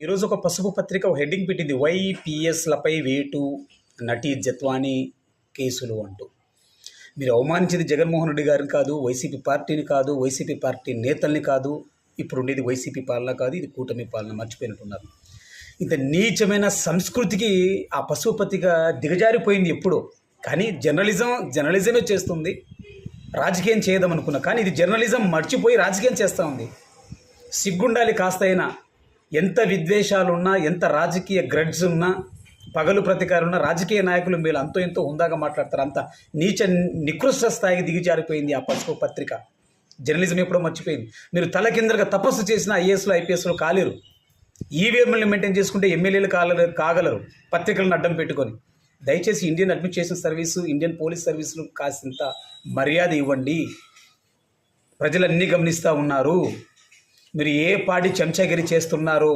ఈరోజు ఒక పసుపు పత్రిక ఒక హెడ్డింగ్ పెట్టింది, వైపీఎస్లపై వేటు నటి జత్వానీ కేసులు అంటూ. మీరు అవమానించింది జగన్మోహన్ రెడ్డి గారిని కాదు, వైసీపీ పార్టీని కాదు, వైసీపీ పార్టీ నేతల్ని కాదు. ఇప్పుడు ఉండేది వైసీపీ పాలన కాదు, ఇది కూటమి పాలన. మర్చిపోయినట్టున్నారు. ఇంత నీచమైన సంస్కృతికి ఆ పసుపు పత్రిక దిగజారిపోయింది ఎప్పుడో. కానీ జర్నలిజమే చేస్తుంది, రాజకీయం చేయదామనుకున్నా. కానీ ఇది జర్నలిజం మర్చిపోయి రాజకీయం చేస్తూ ఉంది. సిగ్గుండాలి కాస్తైనా. ఎంత విద్వేషాలున్నా, ఎంత రాజకీయ గ్రడ్స్ ఉన్నా, పగలు ప్రతీకారున్నా, రాజకీయ నాయకులు మీరు అంతో ఎంతో హుందాగా మాట్లాడతారు. అంత నీచ నికృష్ట స్థాయికి దిగజారిపోయింది ఆ పసుపు పత్రిక. జర్నలిజం ఎప్పుడో మర్చిపోయింది. మీరు తలకిందలుగా తపస్సు చేసిన ఐఏఎస్లు ఐపీఎస్లు కాలేరు. ఈవీఎంలను మెయింటైన్ చేసుకుంటే ఎమ్మెల్యేలు కాగలరు, పత్రికలను అడ్డం పెట్టుకొని. దయచేసి Indian administration service, Indian police సర్వీసులు కాసింత మర్యాద ఇవ్వండి. ప్రజలన్నీ గమనిస్తూ ఉన్నారు. మీరు ఏ పార్టీ చెంచాగిరి చేస్తున్నారో